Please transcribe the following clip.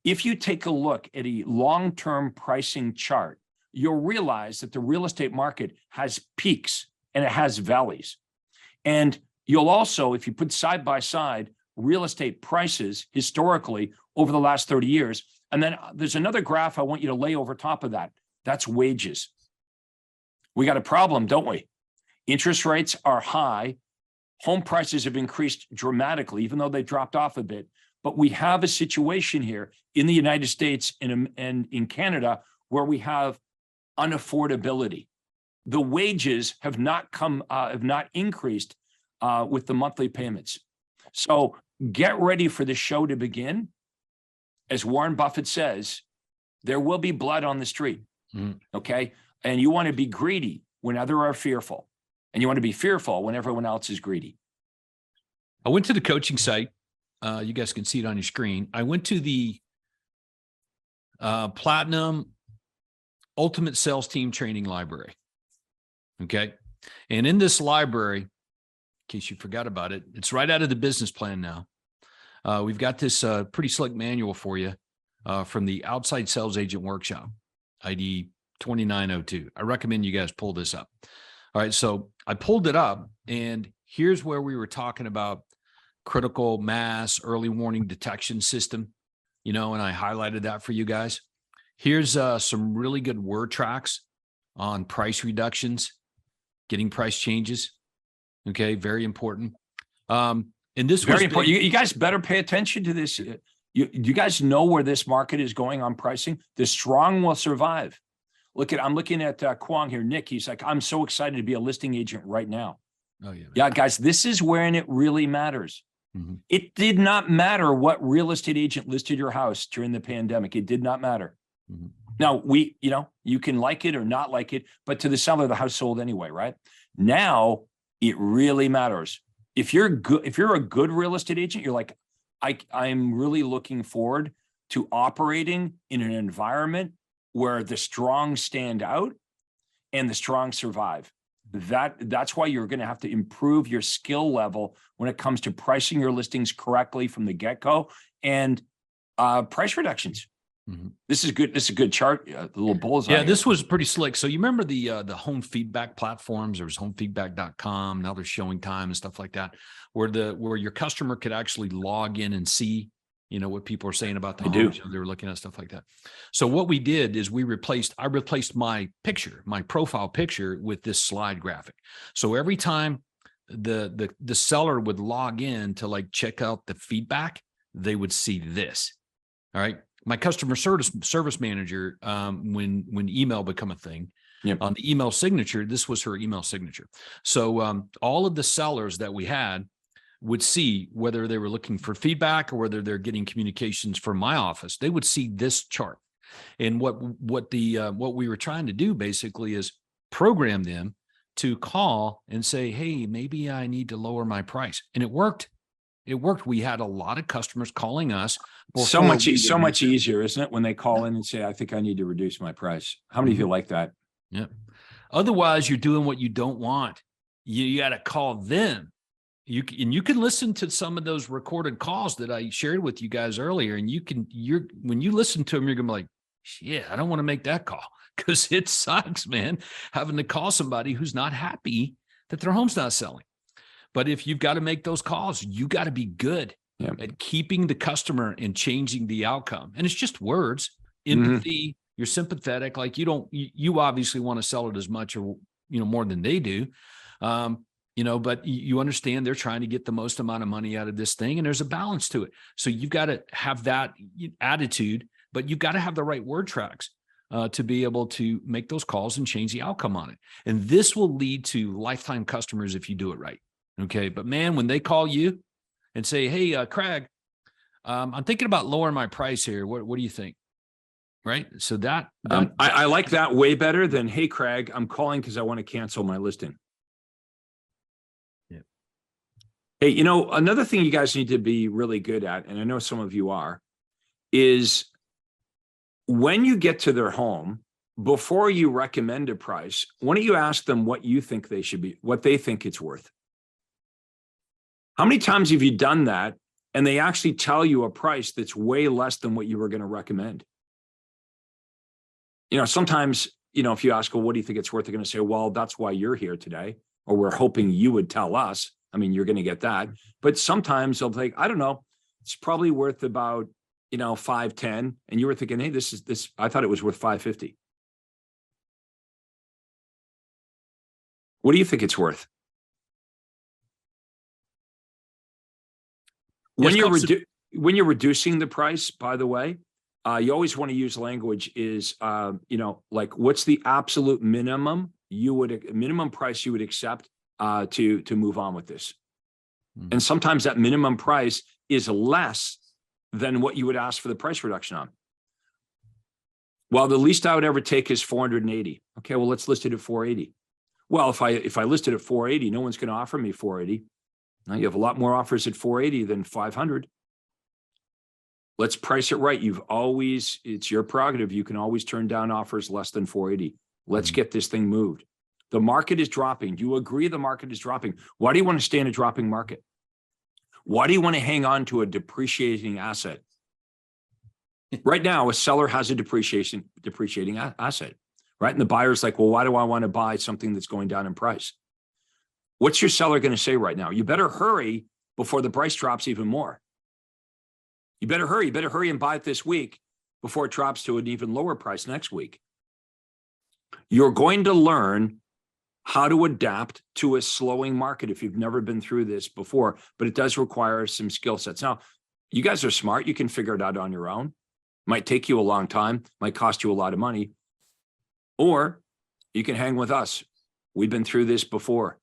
If you take a look at a long-term pricing chart, you'll realize that the real estate market has peaks and it has valleys. And you'll also, if you put side by side real estate prices historically over the last 30 years, and then there's another graph I want you to lay over top of that. That's wages. We got a problem, don't we? Interest rates are high. Home prices have increased dramatically, even though they dropped off a bit. But we have a situation here in the United States and in Canada where we have unaffordability. The wages have not increased with the monthly payments. So get ready for the show to begin. As Warren Buffett says, there will be blood on the street. Okay. And you want to be greedy when others are fearful. And you want to be fearful when everyone else is greedy. I went to the coaching site. You guys can see it on your screen. I went to the Platinum Ultimate Sales Team Training Library. Okay. And in this library, in case you forgot about it, it's right out of the business plan now. We've got this pretty slick manual for you from the Outside Sales Agent Workshop, ID 2902. I recommend you guys pull this up. All right. So I pulled it up, and here's where we were talking about critical mass early warning detection system, and I highlighted that for you guys. Here's some really good word tracks on price reductions, getting price changes. Okay. Very important. And this was very important. You guys better pay attention to this. You guys know where this market is going on pricing. The strong will survive. I'm looking at Kwong here. Nick, he's like, I'm so excited to be a listing agent right now. Oh yeah. Yeah, guys, this is when it really matters. It did not matter what real estate agent listed your house during the pandemic. It did not matter. Now you can like it or not like it, but to the seller, the house sold anyway, right? Now it really matters. If you're a good real estate agent, you're like, I'm really looking forward to operating in an environment where the strong stand out and the strong survive. That's why you're going to have to improve your skill level when it comes to pricing your listings correctly from the get-go and price reductions. This is good. This is a good chart. The little bullseye. Yeah, this was pretty slick. So you remember the home feedback platforms? There was homefeedback.com. Now there's Showing Time and stuff like that, where your customer could actually log in and see what people are saying about the homes. They were looking at stuff like that. So what we did is I replaced my profile picture with this slide graphic. So every time the seller would log in to check out the feedback, they would see this. All right. My customer service manager, when email become a thing, on the email signature, this was her email signature. So all of the sellers that we had would see whether they were looking for feedback or whether they're getting communications from my office. They would see this chart. And what we were trying to do basically is program them to call and say, hey, maybe I need to lower my price. And it worked. It worked. We had a lot of customers calling us. So much easier, isn't it? When they call in and say, I think I need to reduce my price. How many of you like that? Yeah. Otherwise, you're doing what you don't want. You got to call them. You can listen to some of those recorded calls that I shared with you guys earlier. And when you listen to them, you're going to be like, shit, I don't want to make that call, because it sucks, man, having to call somebody who's not happy that their home's not selling. But if you've got to make those calls, you got to be good at keeping the customer and changing the outcome. And it's just words, empathy. You're sympathetic. Like you obviously want to sell it as much or, more than they do. But you understand they're trying to get the most amount of money out of this thing, and there's a balance to it. So you've got to have that attitude, but you've got to have the right word tracks to be able to make those calls and change the outcome on it. And this will lead to lifetime customers if you do it right. Okay. But man, when they call you and say, hey, Craig, I'm thinking about lowering my price here. What do you think? Right. So I like that way better than, hey, Craig, I'm calling because I want to cancel my listing. Yeah. Hey, another thing you guys need to be really good at, and I know some of you are, is when you get to their home, before you recommend a price, why don't you ask them what you think they should be, what they think it's worth? How many times have you done that and they actually tell you a price that's way less than what you were going to recommend. Sometimes, if you ask, well, what do you think it's worth? They're going to say, well, that's why you're here today, or we're hoping you would tell us. I mean, you're going to get that. But sometimes they'll be like, I don't know, it's probably worth about, 510. And you were thinking, hey, this, I thought it was worth 550. What do you think it's worth? When you're reducing the price, by the way, you always want to use language is, like what's the absolute minimum price you would accept to move on with this. And sometimes that minimum price is less than what you would ask for the price reduction on. Well, the least I would ever take is 480. Okay, well, let's list it at 480. Well, if I list it at 480, no one's going to offer me 480. Now you have a lot more offers at 480 than 500. Let's price it right. It's your prerogative. You can always turn down offers less than 480. Let's get this thing moved. The market is dropping. Do you agree the market is dropping? Why do you want to stay in a dropping market? Why do you want to hang on to a depreciating asset? Right now, a seller has a depreciating asset, right? And the buyer's like, well, why do I want to buy something that's going down in price? What's your seller going to say right now? You better hurry before the price drops even more. You better hurry and buy it this week before it drops to an even lower price next week. You're going to learn how to adapt to a slowing market if you've never been through this before, but it does require some skill sets. Now, you guys are smart. You can figure it out on your own. Might take you a long time, might cost you a lot of money, or you can hang with us. We've been through this before.